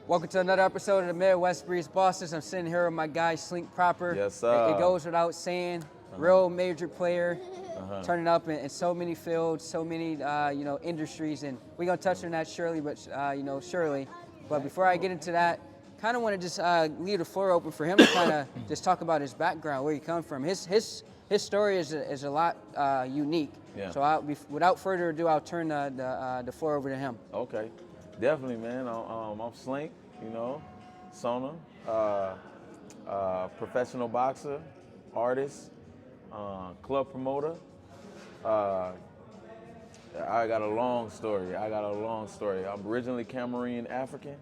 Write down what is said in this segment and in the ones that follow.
Welcome to another episode of the Midwest Breeze Bosses. I'm sitting here with my guy, Slink Proper. Yes, sir. It goes without saying, real major player, turning up in so many fields, so many industries, and we're gonna touch on that surely. But before I get into that, kind of want to just leave the floor open for him to kind of just talk about his background, where he come from. His story is a lot unique. Yeah. So without further ado, I'll turn the floor over to him. Okay, definitely, man. I'm Slink, Sona, professional boxer, artist, club promoter. I got a long story. I'm originally Cameroonian African.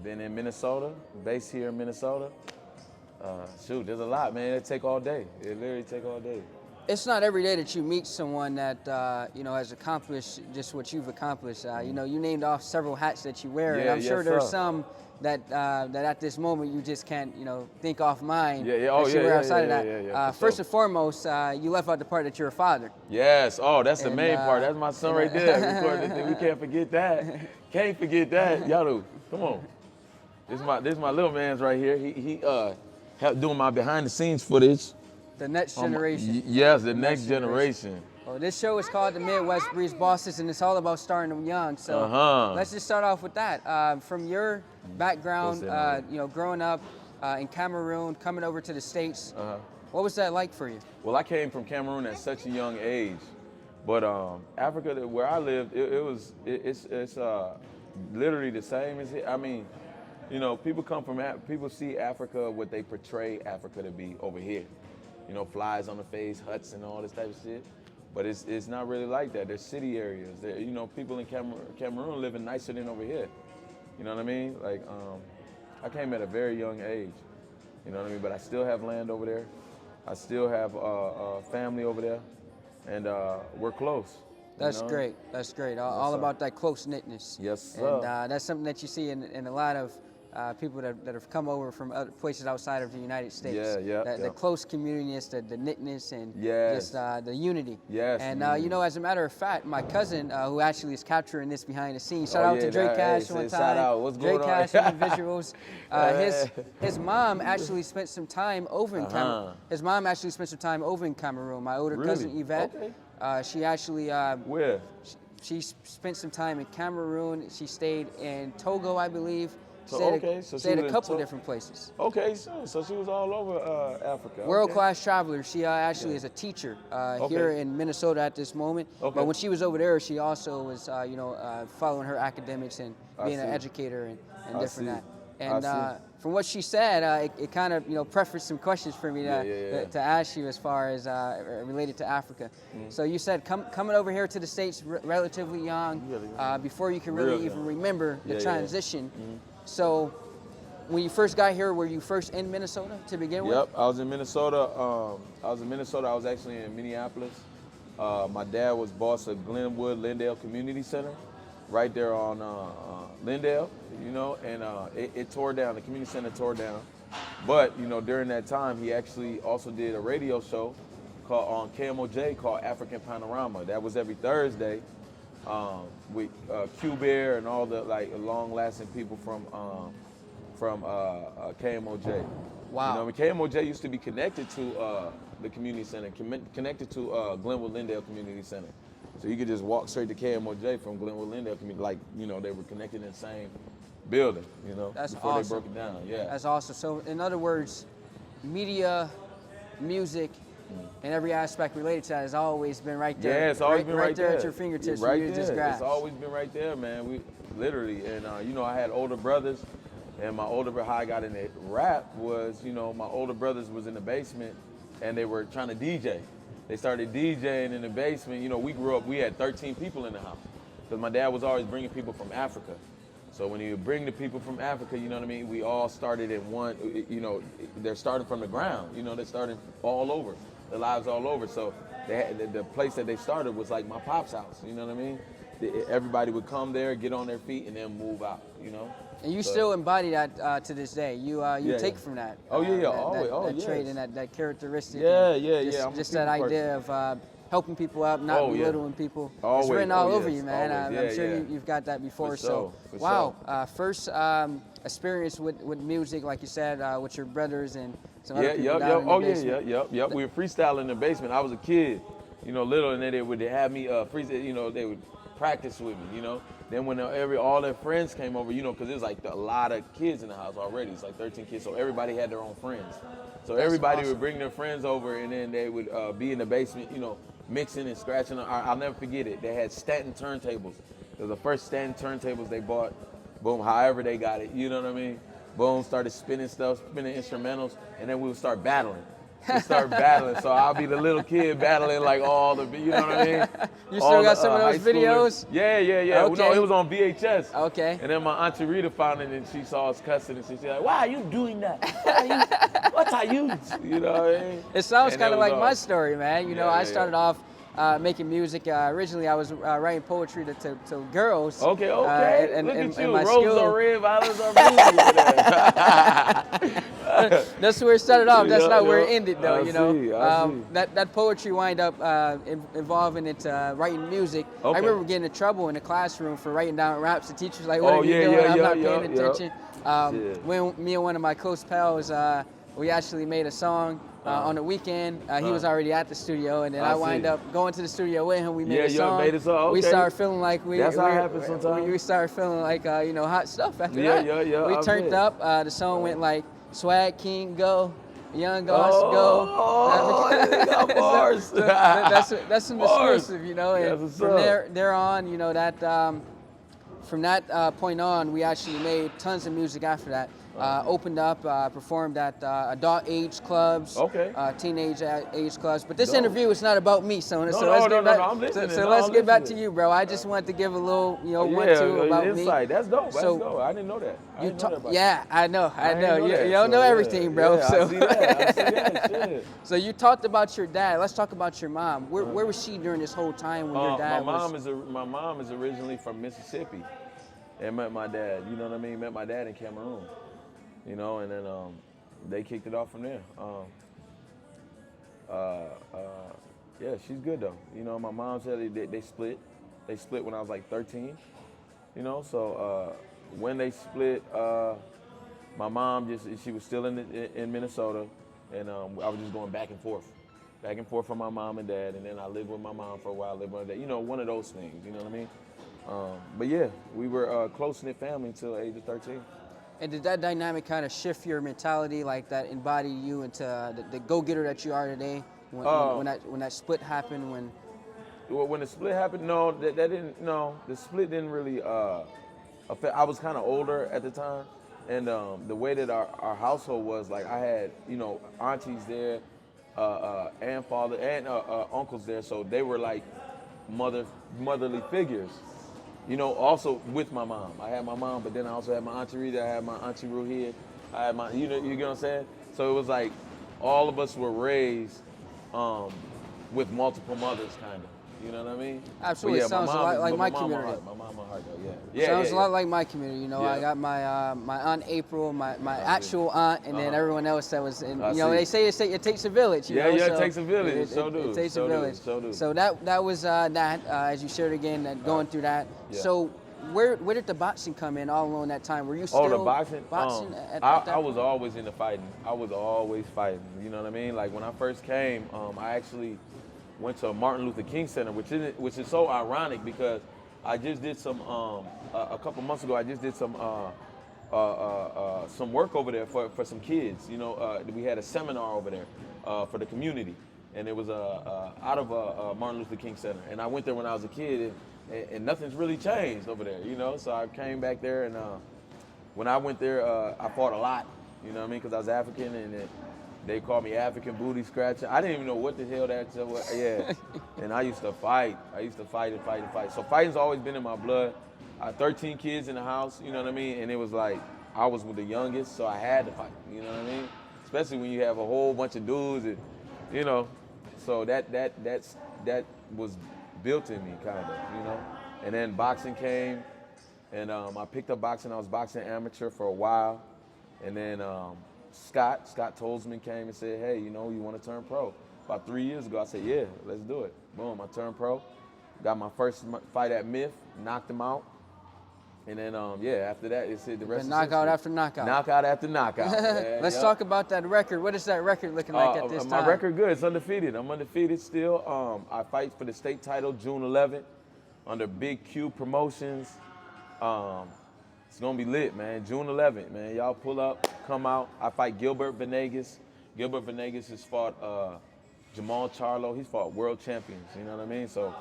Been in Minnesota, based here in Minnesota. There's a lot, man. It take all day. It literally take all day. It's not every day that you meet someone that has accomplished just what you've accomplished. You named off several hats that you wear, and I'm sure there's some that at this moment you just can't think off mind. Outside of that. First and foremost, you left out the part that you're a father. Yes. Oh, that's the main part. That's my son right there. We can't forget that. Can't forget that. Yalu, come on. This is my little man's right here. He helped doing my behind the scenes footage. The next generation. Yes, the next generation. Well, this show is called the Midwest Breeze Bosses, and it's all about starting them young. So let's just start off with that. From your background, growing up in Cameroon, coming over to the States, what was that like for you? Well, I came from Cameroon at such a young age, but Africa, where I lived, it's literally the same as here. I mean, people see Africa what they portray Africa to be over here. Flies on the face, huts, and all this type of shit. But it's not really like that. There's city areas. People in Cameroon living nicer than over here. You know what I mean? Like, I came at a very young age. You know what I mean? But I still have land over there. I still have family over there, and we're close. That's great. That's great. All about that close-knitness. Yes, sir. And that's something that you see in a lot of people that have come over from other places outside of the United States. The close communityness, the knitness, and just the unity. Yes. And as a matter of fact, my cousin, who actually is capturing this behind the scenes, shout out to Dre Cash one time. Shout out. What's going on? Dre Cash on the visuals. His mom actually spent some time over in Cameroon. His mom actually spent some time over in Cameroon. My older cousin Yvette. Okay. She actually where? She spent some time in Cameroon. She stayed in Togo, I believe. Stayed a couple different places. Okay, so she was all over Africa. World-class traveler. She actually is a teacher here in Minnesota at this moment. Okay. But when she was over there, she also was, following her academics and being an educator and different that. And from what she said, it kind of prefaced some questions for me to ask you as far as related to Africa. So you said coming over here to the States relatively young, before you can really even remember the transition. So when you first got here, were you first in Minnesota to begin with? Yep, I was in Minnesota. I was actually in Minneapolis. My dad was boss of Glenwood Lindale Community Center, right there on Lindale, and it tore down. The community center tore down. But, during that time, he actually also did a radio show on KMOJ called African Panorama. That was every Thursday. With Q-Bear and all the long-lasting people from KMOJ. Wow. KMOJ used to be connected to the community center, connected to Glenwood Lindale Community Center. So you could just walk straight to KMOJ from Glenwood Lindale Community, they were connected in the same building, That's before awesome. They broke it down. Yeah. That's awesome. So in other words, media, music, and every aspect related to that has always been right there. Yeah, it's always been right there at your fingertips. Right for you to there. Just grasp. It's always been right there, man. We literally, and I had older brothers, and my older brother, how I got into rap was, my older brothers was in the basement, and they were trying to DJ. They started DJing in the basement. We grew up. We had 13 people in the house, because my dad was always bringing people from Africa. So when you bring the people from Africa, we all started in one. They're starting from the ground. They're starting all over. Their lives all over. So the place that they started was like my pop's house. You know what I mean? Everybody would come there, get on their feet, and then move out. And you still embody that to this day. You take from that. Always. That trait and that characteristic. Yeah. Just that idea of helping people out, not belittling people. It's written all over you, man. I'm sure you've got that before. For wow. First experience with music, like you said, with your brothers and some other people down in the basement. We were freestyling in the basement. I was a kid, little, and then they would have me freestyle. They would practice with me, Then when all their friends came over, because there's like a lot of kids in the house already. It's like 13 kids, so everybody had their own friends. So everybody would bring their friends over, and then they would be in the basement, mixing and scratching. I'll never forget it. They had Stanton turntables. It was the first Stanton turntables they bought. Boom, however they got it, you know what I mean? Boom, started spinning stuff, spinning instrumentals, and then we would start battling. So I'll be the little kid battling like all the, you know what I mean? You still got some of those videos? Yeah. Okay. No, it was on VHS. Okay. And then my Auntie Rita found it, and she saw us cussing, and she's like, "Why are you doing that? What are you?" You know what I mean? It sounds kind of like my story, man. I started off making music. Originally, I was writing poetry to girls. Okay. Look at you. My Roses are red, violets are blue. That's where it started off. That's not where it ended, though. I see. That poetry wind up involving into writing music. Okay. I remember getting in trouble in the classroom for writing down raps. The teacher's like, "What are you doing?" I'm not paying attention. When me and one of my close pals, we actually made a song. On the weekend, he was already at the studio, and then I wind up going to the studio with him. We made a song. Okay. We started feeling like That's how it happens sometimes. We started feeling like hot stuff after that. We turned up. The song went like Swag King Go, Young Goss Go. Bars. That's an exclusive, And from there on, from that point on, we actually made tons of music after that. Opened up, performed at adult age clubs, teenage age clubs. But this interview is not about me, so let's get back to you, bro. I just wanted to give a little, one-two about insight. Me. That's dope. I didn't know that. I know. You don't know everything, bro. I see that. So you talked about your dad. Let's talk about your mom. Where was she during this whole time when your dad was? My mom is originally from Mississippi, and met my dad. You know what I mean? Met my dad in Cameroon. And then they kicked it off from there. She's good though. My mom said they split. They split when I was like 13. So when they split, my mom she was still in Minnesota, and I was just going back and forth from my mom and dad, and then I lived with my mom for a while, lived with my dad. One of those things. You know what I mean? But yeah, we were a close-knit family until the age of 13. And did that dynamic kind of shift your mentality, like that embodied you into the go-getter that you are today? When that split happened, when the split happened, no, that didn't. No, the split didn't really affect. I was kind of older at the time, and the way that our household was, like I had aunties there, and father and uncles there, so they were like motherly figures. Also with my mom. I had my mom, but then I also had my Auntie Rita, I had my Auntie Ruhid, I had my, you get what I'm saying? So it was like all of us were raised with multiple mothers, kind of. You know what I mean? Absolutely. It sounds a lot like my community. My mom, my heart, though, Sounds a lot like my community. I got my Aunt April, my actual aunt, and then everyone else that was in. They say it takes a village. It takes a village. It takes a village. So that was as you shared again, going through that. Yeah. So where did the boxing come in all along that time? Were you still the boxing? At that I was always into fighting. I was always fighting. You know what I mean? Like when I first came, I actually went to a Martin Luther King Center, which is so ironic because I just did some a couple months ago. I just did some work over there for some kids. We had a seminar over there for the community, and it was out of a Martin Luther King Center. And I went there when I was a kid, and nothing's really changed over there. So I came back there, and when I went there, I fought a lot. You know what I mean? Because I was African, and they called me African booty scratcher. I didn't even know what the hell that was. Yeah. And I used to fight. And fight. So fighting's always been in my blood. I had 13 kids in the house, you know what I mean? And it was like, I was with the youngest, so I had to fight, you know what I mean? Especially when you have a whole bunch of dudes, and, so that was built in me, kind of, And then boxing came, and I picked up boxing. I was boxing amateur for a while. And then Scott Tolzman came and said, hey, you want to turn pro. about 3 years ago. I said, yeah, let's do it. Boom, I turned pro. Got my first fight at Myth, knocked him out. And then, after that, it's the rest of knockout after knockout. Knockout after knockout. Let's talk about that record. What is that record looking like at this time? My record good. It's undefeated. I'm undefeated still. I fight for the state title June 11th under Big Q Promotions. It's going to be lit, man. June 11th, man. Y'all pull up, come out. I fight Gilbert Venegas. Gilbert Venegas has fought Jamal Charlo. He's fought world champions, you know what I mean? So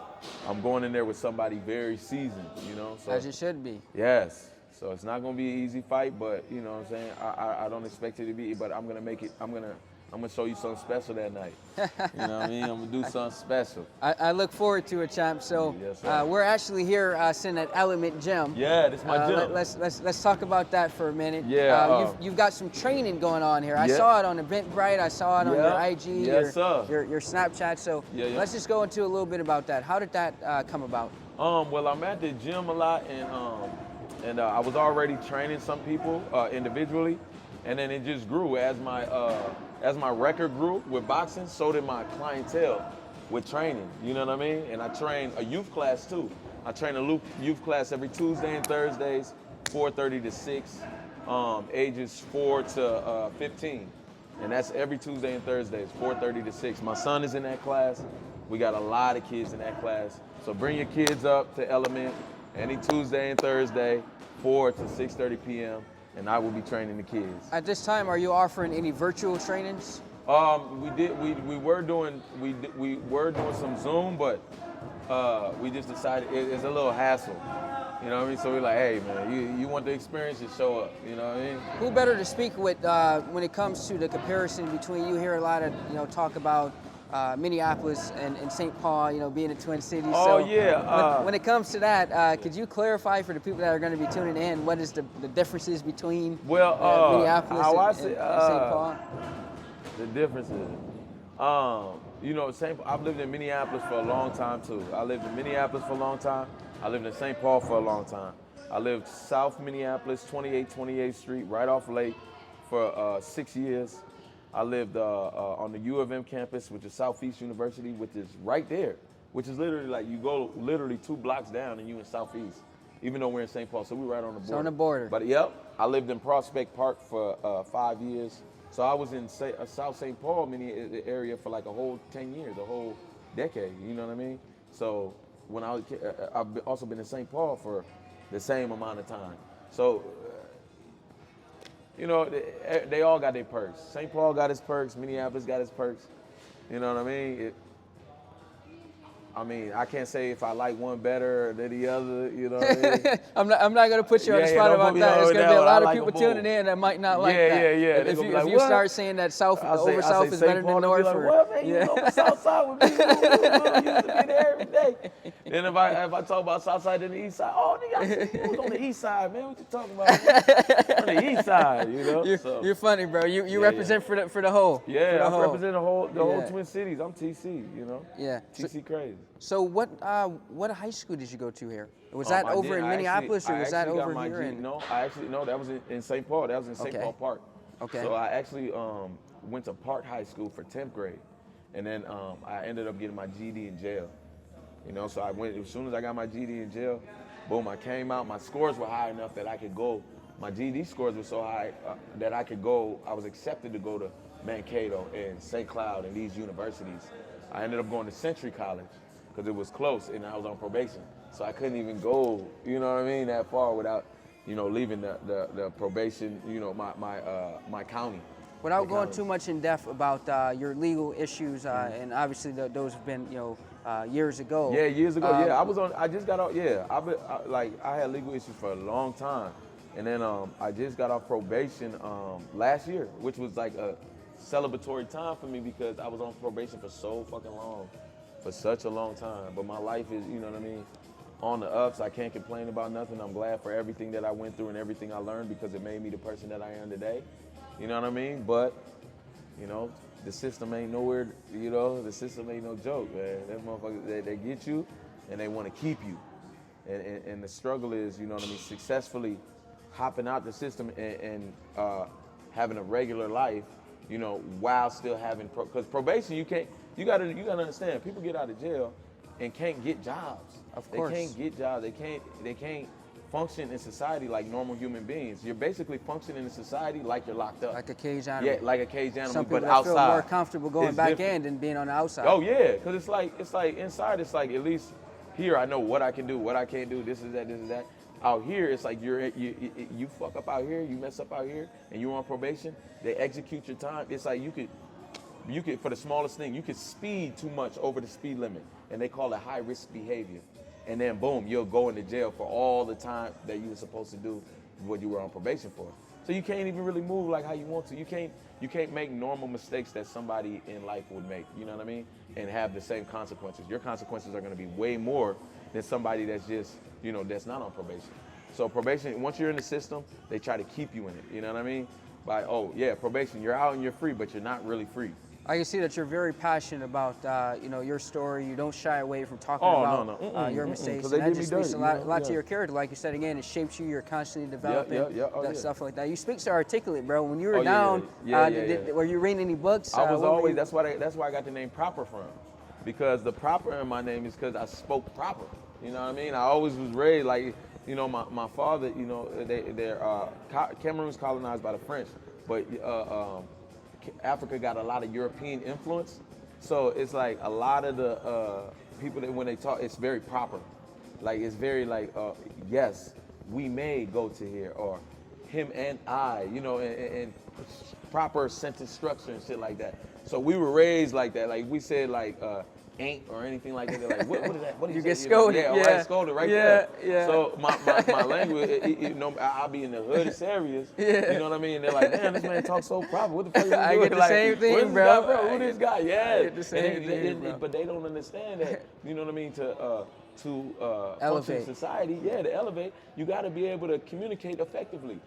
I'm going in there with somebody very seasoned, you know? So, as it should be. Yes. So it's not going to be an easy fight, but you know what I'm saying? I don't expect it to be, but I'm going to make it, I'm going to show you something special that night. You know what I mean? I'm going to do something special. I look forward to it, champ. So yes, we're actually here sitting at Element Gym. Yeah, this is my gym. Let's talk about that for a minute. Yeah. You've got some training going on here. I saw it on Eventbrite. I saw it on your IG, your Snapchat. So let's just go into a little bit about that. How did that come about? Well, I'm at the gym a lot, and I was already training some people individually, and then it just grew as my record grew with boxing. So did my clientele with training. You know what I mean? And I train a youth class too. I train a youth class every Tuesday and Thursdays, 4:30 to 6, ages 4 to 15, and that's every Tuesday and Thursdays, 4:30 to 6. My son is in that class. We got a lot of kids in that class. So bring your kids up to Element any Tuesday and Thursday, 4 to 6:30 p.m. and I will be training the kids. At this time, are you offering any virtual trainings? We were doing some Zoom, but we just decided it's a little hassle. You know what I mean? So we're like, hey man, you want the experience, just show up. You know what I mean? Who better to speak with when it comes to the comparison between, you hear a lot of talk about Minneapolis and St. Paul, being a twin city. Oh, so yeah. When it comes to that, could you clarify for the people that are going to be tuning in, what is the differences between Minneapolis and St. Paul? The differences. I've lived in Minneapolis for a long time too. I lived in Minneapolis for a long time. I lived in St. Paul for a long time. I lived South Minneapolis, 28th Street, right off Lake, for 6 years. I lived on the U of M campus, which is Southeast University, which is right there, which is literally like you go literally 2 blocks down and you in Southeast, even though we're in St. Paul. So we're right on the border. So on the border. But I lived in Prospect Park for 5 years. So I was in South St. Paul area for like a whole 10 years, a whole decade, you know what I mean? So when I've also been in St. Paul for the same amount of time. So, they all got their perks. St. Paul got his perks, Minneapolis got his perks. You know what I mean? I can't say if I like one better than the other, you know what I mean? I'm not going to put you on the spot about that. There's going to be a lot of people tuning in that might not like that. Yeah. If you start saying that South is better than North. Well, man, the South Side would be cool. We used to be there every day. Then if I talk about South Side and the East Side, nigga, was on the East Side, man. What you talking about? On the East Side, You're funny, bro. You represent for the whole. Yeah, I represent the whole Twin Cities. I'm TC, Yeah. TC crazy. So what high school did you go to here? Was that over in Minneapolis, or was that over here? That was in St. Paul. That was in St. Paul Park. Okay. So I actually went to Park High School for 10th grade, and then I ended up getting my GED in jail. So I went as soon as I got my GED in jail. Boom! I came out. My scores were high enough that I could go. My GED scores were so high that I could go. I was accepted to go to Mankato and St. Cloud and these universities. I ended up going to Century College because it was close, and I was on probation. So I couldn't even go, that far without, leaving the probation, my county. Without going too much in depth about your legal issues, and obviously those have been, years ago. Yeah, years ago. I just got out. Yeah, I had legal issues for a long time, and then I just got off probation last year, which was like a celebratory time for me because I was on probation for so fucking long. For such a long time, but my life is, on the ups. I can't complain about nothing. I'm glad for everything that I went through and everything I learned because it made me the person that I am today. You know what I mean? But, the system ain't nowhere, the system ain't no joke, man. That motherfucker, they get you and they want to keep you. And the struggle is, successfully hopping out the system and having a regular life, while still having, because probation, you can't, you gotta understand. People get out of jail and can't get jobs. Of course. They can't get jobs. They can't function in society like normal human beings. You're basically functioning in society like you're locked up. Like a caged animal. Yeah, like a caged animal, Some people but that outside. feel more comfortable going It's back different. in than being on the outside. Oh yeah, because it's like inside. It's like at least here I know what I can do, what I can't do. This is that. This is that. Out here, it's like you fuck up out here, you mess up out here, and you're on probation. They execute your time. It's like you could for the smallest thing, you could speed too much over the speed limit, and they call it high risk behavior. And then boom, you'll go into jail for all the time that you were supposed to do what you were on probation for. So you can't even really move like how you want to. You can't make normal mistakes that somebody in life would make, you know what I mean? And have the same consequences. Your consequences are gonna be way more than somebody that's just, that's not on probation. So probation, once you're in the system, they try to keep you in it, you know what I mean? By, oh yeah, probation, you're out and you're free, but you're not really free. I can see that you're very passionate about, your story. You don't shy away from talking about your mistakes. And that just speaks a lot to your character. Like you said, again, it shapes you. You're constantly developing stuff like that. You speak so articulate, bro. When you were down, were you reading any books? I was always. That's why I got the name Proper from, because the proper in my name is because I spoke proper. You know what I mean? I always was raised like, my father. Cameroon's colonized by the French, but Africa got a lot of European influence, so it's like a lot of the people that when they talk, it's very proper, like it's very like yes, we may go to here, or him and I, and proper sentence structure and shit like that. So we were raised like that, like we said like ain't or anything like that. They're like, what is that? What you get scolded. Right, scolded right there. Yeah. So my language, I'll be in the hoodest areas. Yeah. You know what I mean? And they're like, man, this man talks so proper. What the fuck are you doing? I get the same thing, bro. Who this guy? Yeah. I get the same thing, bro. But they don't understand that. You know what I mean? To elevate function in society, to elevate, you got to be able to communicate effectively.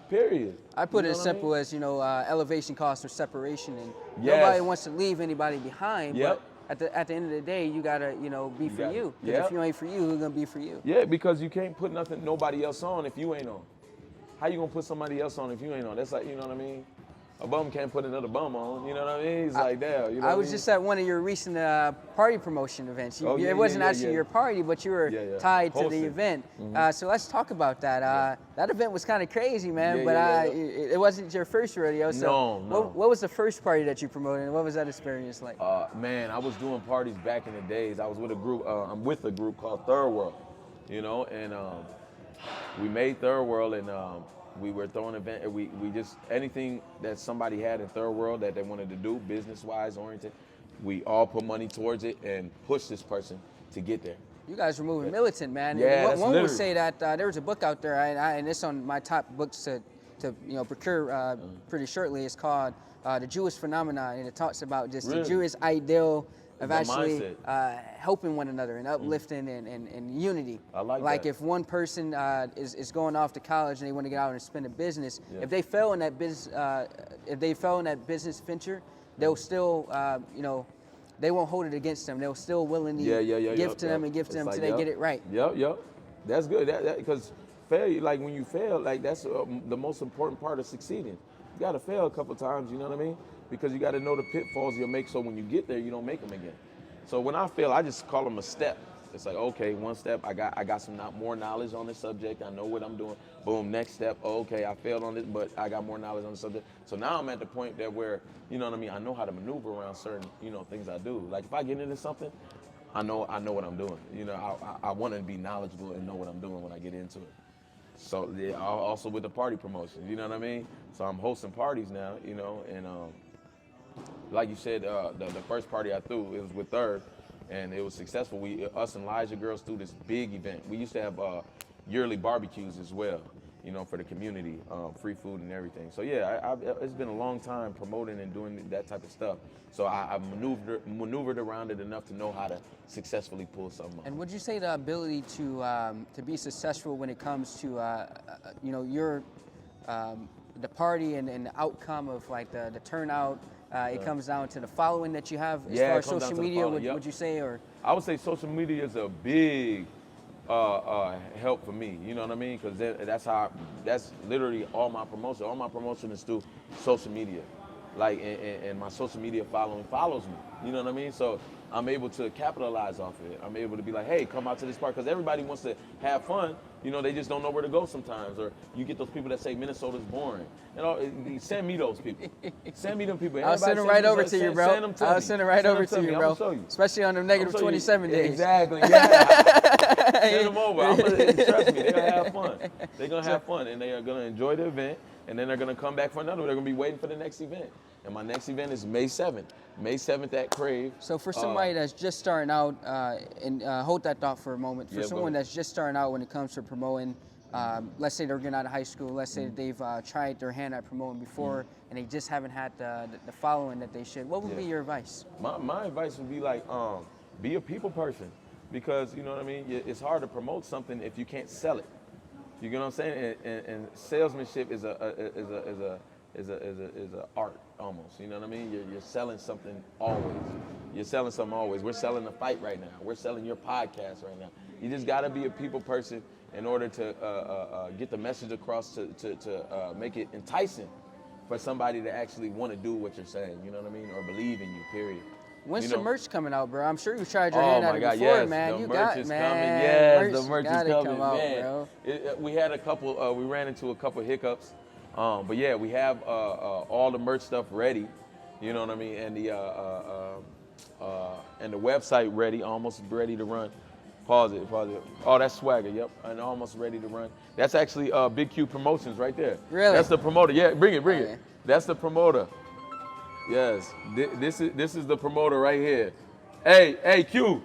Period. I put it as simple as elevation costs or separation, and nobody wants to leave anybody behind. Yep. But at the end of the day, you gotta be for you. If you ain't for you, who's gonna be for you? Yeah, because you can't put nobody else on if you ain't on. How you gonna put somebody else on if you ain't on? That's like, you know what I mean? A bum can't put another bum on. You know what I mean? It's like that. I was just at one of your recent party promotion events. It wasn't actually your party, but you were tied to the event. Mm-hmm. So let's talk about that. That event was kind of crazy, man. It wasn't your first rodeo. So no. What was the first party that you promoted, and what was that experience like? Man, I was doing parties back in the days. I was with a group. I'm with a group called Third World. And we made Third World, and we were throwing event. We just anything that somebody had in Third World that they wanted to do, business-wise oriented, we all put money towards it and push this person to get there. You guys were moving militant, man. Yeah, one would say that there was a book out there, and it's on my top books to procure pretty shortly. It's called The Jewish Phenomenon, and it talks about just the Jewish ideal of actually helping one another and uplifting and unity. I like that. Like if one person is going off to college and they want to get out and spend a business, if they fail in that business, venture, they'll still, they won't hold it against them. They'll still willingly give to them until they get it right. Yep. That's good. Because failure, like when you fail, like that's the most important part of succeeding. You got to fail a couple times. You know what I mean? Because you got to know the pitfalls you'll make, so when you get there, you don't make them again. So when I fail, I just call them a step. It's like, okay, one step, I got some more knowledge on this subject. I know what I'm doing. Boom, next step. Okay, I failed on this, but I got more knowledge on the subject. So now I'm at the point that where, you know what I mean, I know how to maneuver around certain, things I do. Like if I get into something, I know what I'm doing. I want to be knowledgeable and know what I'm doing when I get into it. So also with the party promotion, you know what I mean? So I'm hosting parties now, and like you said, the first party I threw, it was with Third, and it was successful. Us and Elijah girls threw this big event. We used to have yearly barbecues as well, for the community, free food and everything. So yeah, it's been a long time promoting and doing that type of stuff. So I maneuvered around it enough to know how to successfully pull something off. And would you say the ability to be successful when it comes to your the party and the outcome of like the turnout? It comes down to the following that you have as far as social media, would you say? Or I would say social media is a big help for me, you know what I mean? Because that's literally all my promotion. All my promotion is through social media. Like, and my social media following follows me. You know what I mean? So I'm able to capitalize off of it. I'm able to be like, hey, come out to this park, because everybody wants to have fun. You know, they just don't know where to go sometimes. Or you get those people that say Minnesota's boring. You know, send me those people. Send me them people. I'll send them right over to you, bro. I'll send them right over to you, bro. Especially on the negative 27 days. Exactly, yeah. Send them over. Trust me, they're going to have fun. They're going to have fun, and they are going to enjoy the event, and then they're going to come back for another one. They're going to be waiting for the next event. And my next event is May 7th. May 7th at Crave. So for somebody that's just starting out, and hold that thought for a moment, for someone that's just starting out when it comes to promoting, let's say they're getting out of high school, let's say that they've tried their hand at promoting before, and they just haven't had the following that they should, what would be your advice? My advice would be like, be a people person, because, you know what I mean, it's hard to promote something if you can't sell it. You get what I'm saying? And salesmanship is a art almost. You know what I mean? You're selling something always. You're selling something always. We're selling a fight right now. We're selling your podcast right now. You just got to be a people person in order to get the message across, to make it enticing for somebody to actually want to do what you're saying. You know what I mean? Or believe in you. Period. When's the merch coming out, bro? I'm sure you tried your hand at it before, man. The merch is coming. Yes, the merch is coming, man. We had a couple. We ran into a couple hiccups. But yeah, we have all the merch stuff ready, you know what I mean, and the website ready, almost ready to run. Pause it. Oh, that's Swagger, yep, and almost ready to run. That's actually Big Q Promotions right there. Really? That's the promoter. Yeah, bring it. That's the promoter. Yes, this is the promoter right here. Hey, Q.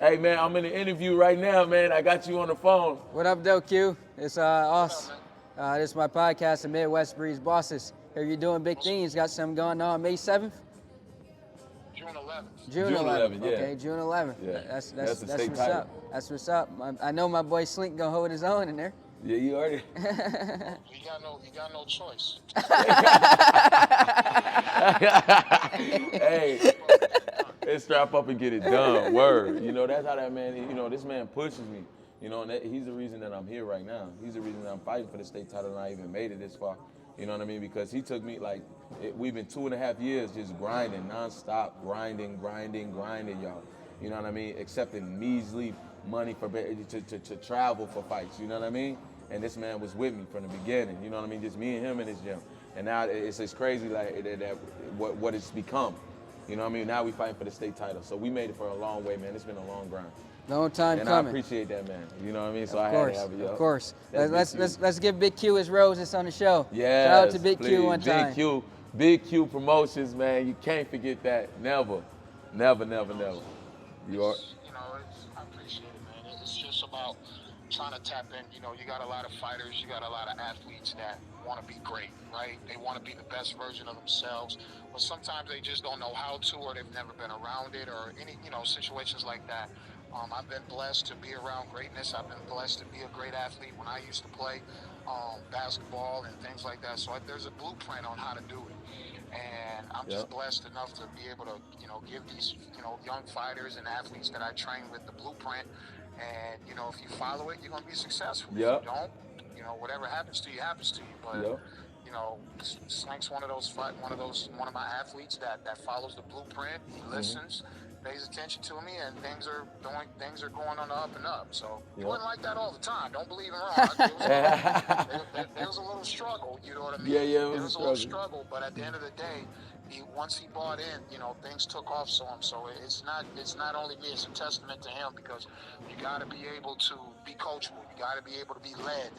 Hey, man, I'm in an interview right now, man. I got you on the phone. What up, though, Q? It's us. This is my podcast, The Midwest Breeze Bosses. Here you're doing big things. Got something going on May 7th? June 11th. June 11th, yeah. Okay, June 11th. Yeah. That's what's up. That's what's up. I know my boy Slink gonna hold his own in there. Yeah, you already. You got no choice. Hey, let's strap up and get it done. Word. You know, that's how that man, you know, this man pushes me. You know, and he's the reason that I'm here right now. He's the reason that I'm fighting for the state title and I even made it this far. You know what I mean? Because he took me, we've been 2.5 years just grinding, nonstop, grinding, y'all. You know what I mean? Accepting measly money to travel for fights, you know what I mean? And this man was with me from the beginning, you know what I mean? Just me and him in his gym. And now it's crazy what it's become. You know what I mean? Now we fighting for the state title. So we made it for a long way, man. It's been a long grind. Long time and coming. I appreciate that, man. You know what I mean? So I had to have it, yo. Of course. Let's give Big Q his roses on the show. Yes, shout out to Big Q one time. Big Q Promotions, man. You can't forget that. Never. You are. You know, I appreciate it, man. It's just about trying to tap in. You know, you got a lot of fighters, you got a lot of athletes that want to be great, right? They want to be the best version of themselves, but sometimes they just don't know how to, or they've never been around it, or any, situations like that. I've been blessed to be around greatness. I've been blessed to be a great athlete when I used to play basketball and things like that. So there's a blueprint on how to do it. And I'm just blessed enough to be able to, give these, young fighters and athletes that I train with the blueprint. And, if you follow it, you're going to be successful. If you don't, whatever happens to you, happens to you. But, Slinks one of my athletes that follows the blueprint. He listens, pays attention to me, and things are going on the up and up. So it wasn't like that all the time. Don't believe me wrong. There was a little struggle, you know what I mean? There was a little struggle, but at the end of the day, once he bought in, things took off for him. So it's not only me, it's a testament to him, because you got to be able to be coachable. You got to be able to be led.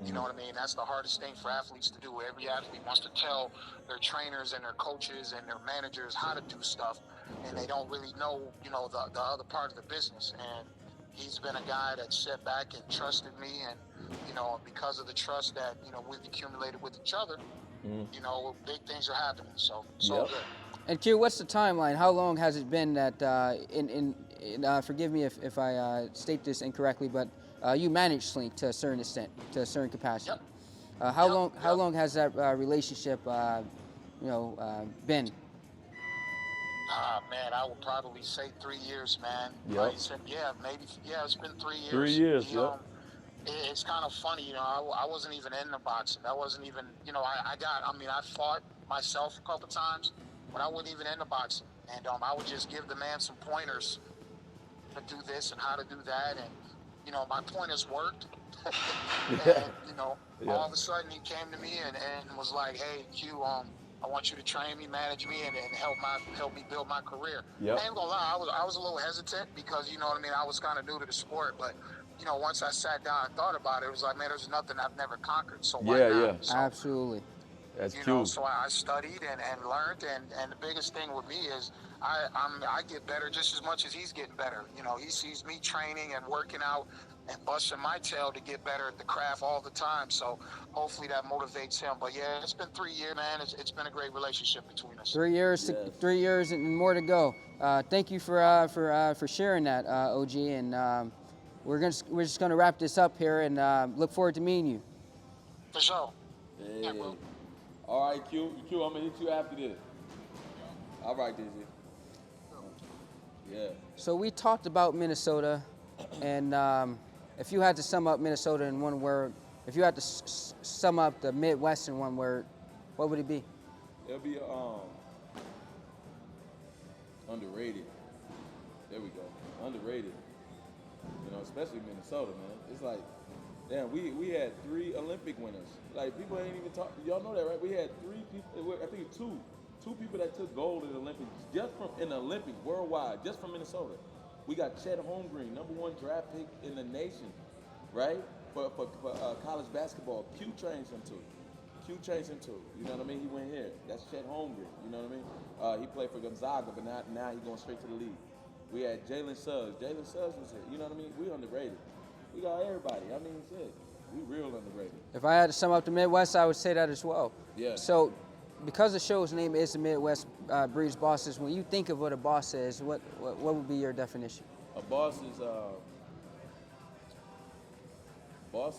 You know what I mean? That's the hardest thing for athletes to do. Every athlete wants to tell their trainers and their coaches and their managers how to do stuff, and they don't really know, the other part of the business. And he's been a guy that sat back and trusted me, and, because of the trust that, we've accumulated with each other, big things are happening. So it's all good. And Q, what's the timeline? How long has it been that, forgive me if I state this incorrectly, but you manage Slink to a certain extent, to a certain capacity. How long has that relationship, been? Man, I would probably say 3 years, man. It's been 3 years. 3 years, It's kind of funny, I wasn't even in the boxing. That wasn't even, I fought myself a couple times, but I wasn't even in the boxing. And I would just give the man some pointers to do this and how to do that. And, my pointers worked. And, Yeah. all of a sudden he came to me and was like, hey, Q, I want you to train me, manage me, and help me build my career. Yep. I ain't gonna lie, I was a little hesitant because, you know what I mean, I was kind of new to the sport, but once I sat down and thought about it, it was like, man, there's nothing I've never conquered, so why not? Yeah. So, Absolutely. That's cute. so I studied and learned, and the biggest thing with me is I get better just as much as he's getting better. He sees me training and working out and busting my tail to get better at the craft all the time. So hopefully that motivates him. But yeah, it's been 3 years, man. It's been a great relationship between us. 3 years, Yes. 3 years, and more to go. Thank you for sharing that, OG. And we're just gonna wrap this up here, and look forward to meeting you. For sure. Hey. Yeah, bro. All right, Q, I'm gonna hit you after this. All right, Dizzy. Yeah. So we talked about Minnesota, and if you had to sum up Minnesota in one word, if you had to sum up the Midwest in one word, what would it be? It'll be underrated. There we go. Underrated. Especially Minnesota, man. It's like, damn, we had 3 Olympic winners. Like, people ain't even talk. Y'all know that, right? We had 3 people. I think two people that took gold in the Olympics, in the Olympics worldwide, just from Minnesota. We got Chet Holmgren, #1 draft pick in the nation, right? For college basketball. Q trains him too. You know what I mean? He went here. That's Chet Holmgren. You know what I mean? He played for Gonzaga, but now he's going straight to the league. We had Jalen Suggs. Jalen Suggs was here. You know what I mean? We underrated. We got everybody. I mean, shit. We real underrated. If I had to sum up the Midwest, I would say that as well. Yeah. So, because the show's name is the Midwest Breeds Bosses, when you think of what a boss is, what would be your definition? A boss is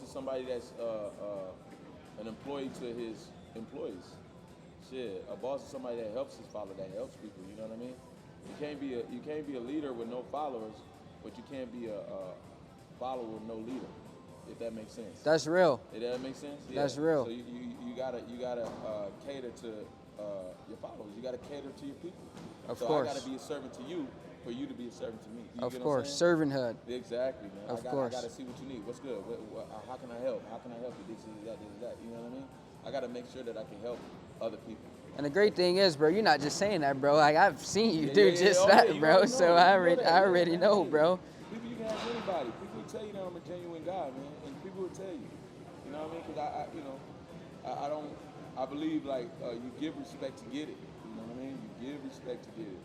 somebody that's an employee to his employees. Shit, a boss is somebody that helps his follower, that helps people. You know what I mean? You can't be a leader with no followers, but you can't be a follower with no leader. If that makes sense. That's real. If that makes sense. Yeah. That's real. So you gotta cater to your followers. You gotta cater to your people. Of so course. I gotta be a servant to you for you to be a servant to me. You Of get course. what I'm saying? Servanthood. Exactly, man. Of course. I gotta see what you need. What's good? How can I help? How can I help you? This is that. You know what I mean? I gotta make sure that I can help other people. And the great thing is, bro, you're not just saying that, bro. Like, I've seen you do just that, bro. So I already know, bro. People, you can ask anybody. People will tell you that I'm a genuine guy, man. And people will tell you. You know what I mean? Because I believe like you give respect to get it. You know what I mean? You give respect to get it.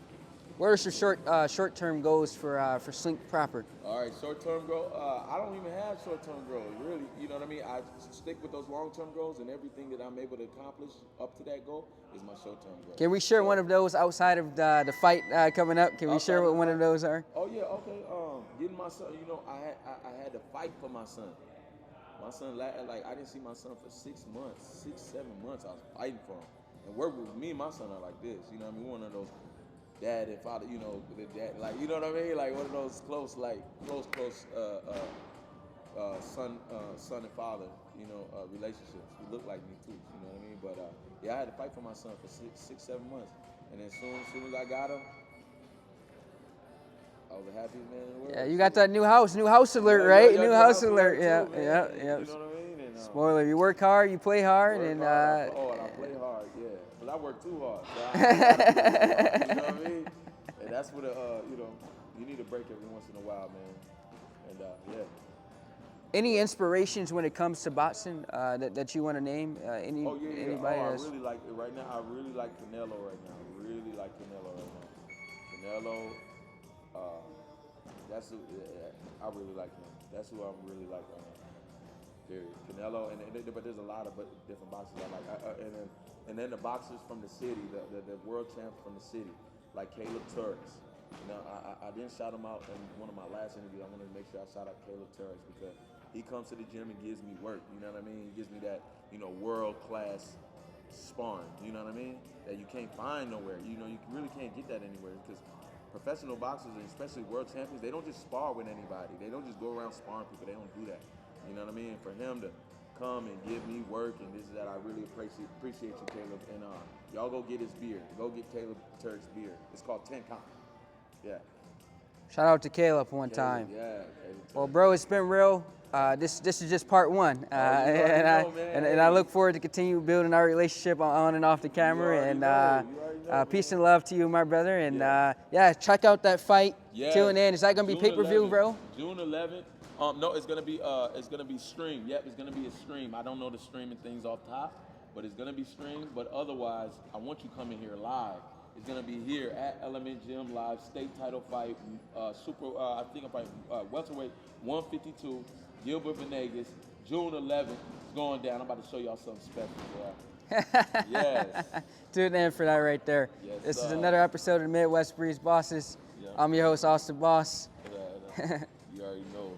What are your short-term goals for Slink Proper? All right, short-term goal. I don't even have short-term goals, really. You know what I mean? I stick with those long-term goals, and everything that I'm able to accomplish up to that goal is my short-term goal. Can we share one of those outside of the fight coming up? Can we share what one of those are? Oh yeah, okay. Getting my son. I had to fight for my son. My son, like I didn't see my son for 6 months, 7 months. I was fighting for him, and work with me and my son are like this. You know what I mean? One of those dad and father, dad, like, you know what I mean? Like one of those close son and father, relationships. He looked like me too, you know what I mean? But yeah, I had to fight for my son for 6-7 months, and then as soon as I got him, I was the happiest man in the world. Yeah, you got that new house alert, right? New house alert, yeah. You know what I mean? And, Spoiler, you work hard, you play hard, and I play hard, yeah. But I work too hard. So you know what I mean? And that's what you need a break every once in a while, man. And yeah. Any inspirations when it comes to boxing that you want to name? Anybody? I really like it right now. I really like Canelo right now. Canelo, I really like him. That's who I really like right now. Period. Canelo, but there's a lot of different boxers I like. And then the boxers from the city, the world champs from the city, like Caleb Turks. I didn't shout him out in one of my last interviews. I wanted to make sure I shout out Caleb Turks because he comes to the gym and gives me work. You know what I mean? He gives me that, world-class sparring. You know what I mean? That you can't find nowhere. You really can't get that anywhere because professional boxers, and especially world champions, they don't just spar with anybody. They don't just go around sparring people. They don't do that. You know what I mean? For him to come and give me work and this is that, I really appreciate you, Caleb. And Y'all go get his beer. Go get Caleb Turk's beer. It's called 10 Count. Yeah. Shout out to Caleb one time. Yeah. Caleb. Well, bro, it's been real. This is just part one, and I look forward to continue building our relationship on and off the camera. And peace and love to you, my brother. And check out that fight. Yeah. Tune in. Is that gonna be pay-per-view, bro? June 11th. No, it's gonna be streamed. Yep, it's gonna be a stream. I don't know the streaming things off top, but it's gonna be streamed. But otherwise, I want you coming here live. It's gonna be here at Element Gym live, state title fight, welterweight 152, Gilbert Venegas, June 11th. It's going down. I'm about to show y'all something special, bro. Yes. Tune in for that right there. Yes, this is another episode of Midwest Breeze Bosses. Yeah. I'm your host, Austin Boss. You already know.